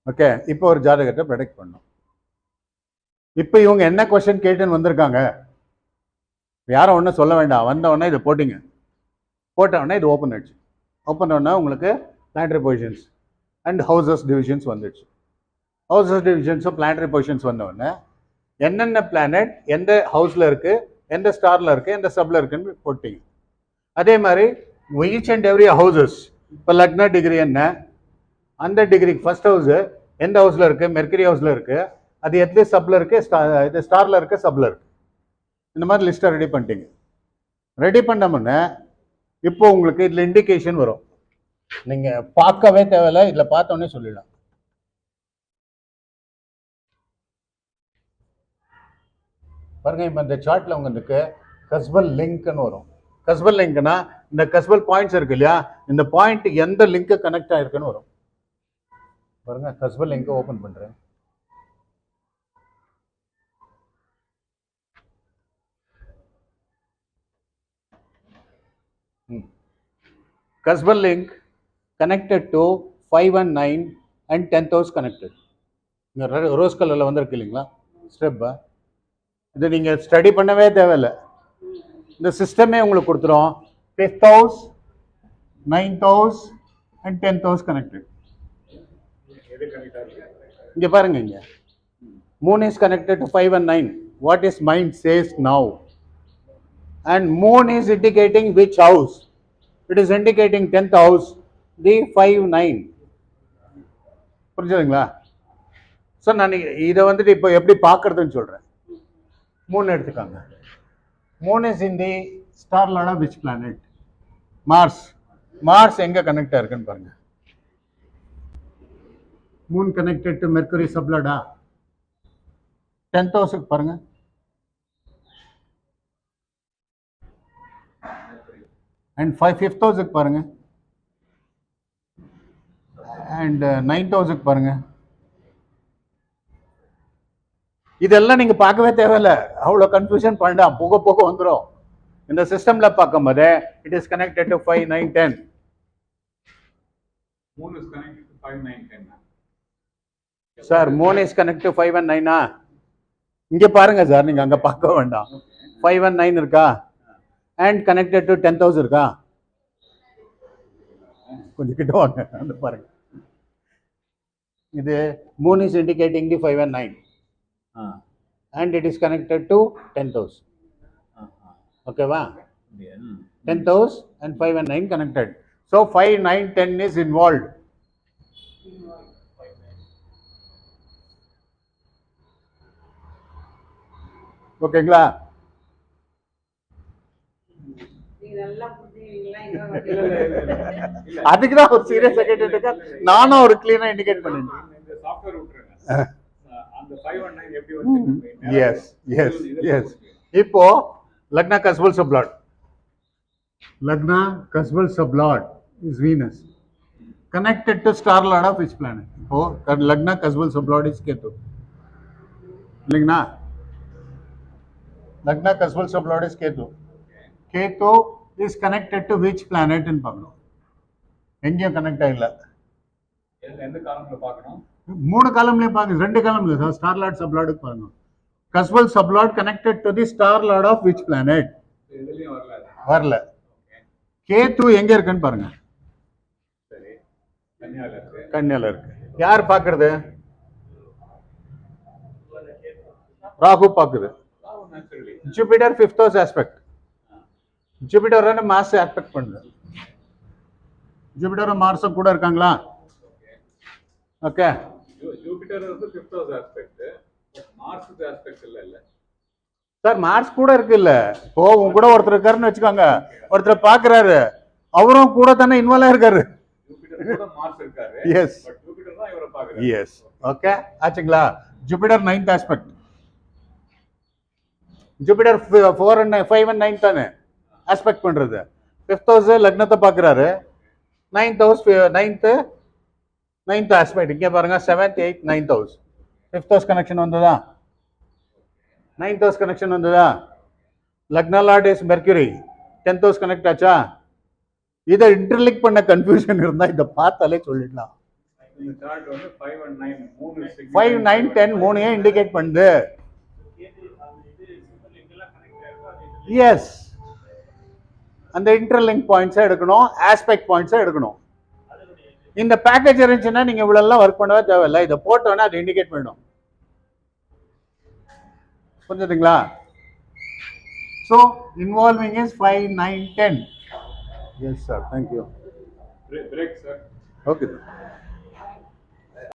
Okay, இப்போ ஒரு ஜாதகத்தை ப்ரெடிக்ட் பண்ணோம். இப்போ இவங்க என்ன கொஸ்டின் கேட்டுன்னு வந்திருக்காங்க, யாரும் ஒன்றும் சொல்ல வேண்டாம். வந்தவொடனே இதை போட்டிங்க, போட்டவுடனே இது ஓப்பன் ஆயிடுச்சு. ஓப்பன் உடனே உங்களுக்கு planetary positions and houses divisions வந்துடுச்சு. ஹவுசஸ் டிவிஷன்ஸும் பிளானட்டரி பொசிஷன்ஸ் வந்தவுடனே என்னென்ன பிளானட் எந்த ஹவுஸில் இருக்குது, எந்த ஸ்டாரில் இருக்குது, எந்த சப்பில் இருக்குன்னு போட்டிங்க. அதே மாதிரி ஈச் அண்ட் எவ்ரி ஹவுசஸ், இப்போ லக்னா டிகிரி என்ன, அந்த டிகிரிக்கு ஃபர்ஸ்ட் ஹவுஸு எந்த ஹவுஸில் இருக்குது, மெர்க்கரி ஹவுஸில் இருக்குது, அது எத்தனை சப்பில் இருக்குது, இது ஸ்டாரில் இருக்குது, சப்பில் இருக்குது. இந்த மாதிரி லிஸ்ட்டை ரெடி பண்ணிட்டீங்க. ரெடி பண்ணோம்னா இப்போ உங்களுக்கு இதில் இண்டிகேஷன் வரும். நீங்கள் பார்க்கவே தேவையில்லை, இதில் பார்த்தோன்னே சொல்லிடலாம். பாருங்க, இப்போ இந்த சார்ட்டில் உங்களுக்கு கஸ்பல் லிங்க்னு வரும். கஸ்பல் லிங்க்னா இந்த கஸ்பல் பாயிண்ட்ஸ் இருக்கு இல்லையா, இந்த பாயிண்ட் எந்த லிங்க் கனெக்ட் ஆயிருக்குன்னு வரும். பாருங்க, கஸ்பல் லிங்க் ஓபன் பண்றேன். Cuspal link connected to 5 and 9 and 10th house connected. Rose கலர்ல வந்திருக்கு இல்லைங்களா ஸ்டெப், இது நீங்க ஸ்டடி பண்ணவே தேவையில்லை, இந்த சிஸ்டமே உங்களுக்கு கொடுத்துரும். 5th house, 9th house and 10th house connected. இங்க பாருங்க, இங்க moon is connected to 5 and 9. What is mind says now, and moon is indicating which house? It is indicating 10th house, the 5, 9. புரிஞ்சுதுங்களா? ஸோ நான் இதை வந்துட்டு இப்போ எப்படி பார்க்கறதுன்னு சொல்றேன். மூன் எடுத்துக்காங்க. Moon is in the star lord of which planet? Mars. Mars எங்க கனெக்ட் ஆயிருக்குன்னு பாருங்க. மூன் கனெக்டட் டு மெர்க்குரி சப்லாடா? 10th ஹவுஸுக்கு பாருங்க. அண்ட் 5th ஹவுஸுக்கு பாருங்க. அண்ட் 9th ஹவுஸுக்கு பாருங்க. இதெல்லாம் நீங்க பார்க்கவே தேவையில்லை, அவ்வளோ கன்ஃபியூஷன் பண்ணா போக போக வந்துடும். இந்த சிஸ்டம்ல பார்க்கும் போது it is connected to 5, 9, 10. Moon is connected to 5, 9, 10. Sir, Moon is connect to 5 and 9. இங்க பாருங்க சார், நீங்க அங்க பார்க்க வேண்டாம். 5 and 9 இருக்கா, and connected to 10th house இருக்கா? கொஞ்சம் கிட்ட வாங்க, அந்த பாருங்க. இது Moon is indicating the 5 and 9. And it is connected to 10th house. Okay va? 10th house and 5 and 9 connected. So 5, 9, 10 is involved. ஓகேங்களா? அதுக்கு தான் ஒரு சீரியஸ் செகண்ட் இருக்கா, நானும் ஒரு கிளீனா இண்டிகேட் பண்ணிருக்கேன். இந்த சாஃப்ட்வேர் விட்டுருங்க. அந்த 5 and 9 எப்படி வந்து? Yes yes yes. இப்போ Lagna cuspal sublord. Lagna cuspal sublord is Venus connected to star lord of which planet? இப்போ Lagna cuspal sublord is Ketu இல்லைங்களா? Lagna cuspal sublord is Ketu. Ketu is connected to which planet ன்னு பார்க்கணும். எங்கேயும் கனெக்ட் ஆகல. எந்த காலம்ல பார்க்கணும்? 3 காலம்லயே பாருங்க, 2 காலம்ல சார். ஸ்டார் லார்ட் சப்லாட் பாருங்க. Cuspal sublord connected to the star lord of which planet? இதுலயும் வரல. கேது எங்க இருக்குன்னு பாருங்க. சரி, கன்னியால இருக்கு. கன்னியால இருக்கு. யார் பாக்குறது? ராகு பாக்குது. Jupiter 5th house aspect. Jupiter mass aspect பண்ணுது. ஜூபிட்டரும் மார்ஸும் கூட இருக்காங்களா? ஓகே. ஜூபிட்டர் வந்து 5th house aspect, Mars aspect இல்ல. சார், மார்ஸ் கூட இருக்கு இல்ல. இப்போ உங்க கூட ஒருத்தர் இருக்காருன்னு வச்சுக்கோங்க, ஒருத்தர் பாக்குறாரு, அவரும் கூட தானே இன்வால்வ் ஆயிருக்காரு. ஜூபிட்டர் கூட மார்ஸ் இருக்காரு. எஸ், பட் ஜூபிட்டர் தான் இவரை பாக்குறாரு. எஸ். ஓகே, ஆச்சுங்களா? Jupiter 9th aspect. Jupiter 4 and 5 and 9 தானே ஆஸ்பெக்ட் பண்றது. 5th house லக்னத்தை பாக்குறாரு. 9th house 9th aspect. இங்க பாருங்க, 7th, 8th, 9th house. 5th house connection வந்ததா? 9th house கனெக்ஷன் வந்ததா? Lagna lord is Mercury. 10th house connect ஆச்சா? இதை இன்டர்லிங்க் பண்ண கன்ஃபியூஷன் இருந்தா இதை பார்த்தாலே சொல்லிடலாம். இந்த சார்ட் வந்து 5 and 9 மூணு 5, 9, 10 மூணையும் இண்டிகேட் பண்ணுது. எஸ், அந்த இன்டர்லிங்க் பாயிண்ட்ஸை எடுக்கணும், ஆஸ்பெக்ட் பாயிண்ட்ஸை எடுக்கணும். இந்த பேக்கேஜ் இருந்துச்சுன்னா நீங்க இவ்வளவு ஒர்க் பண்ணவே தேவையில்லை. இதை போட்டோன்னா அது இண்டிகேட் பண்ணிடும். புரிஞ்சுதுங்களா? So involving is 5, 9, 10. Yes sir, thank you. break sir. Okay sir.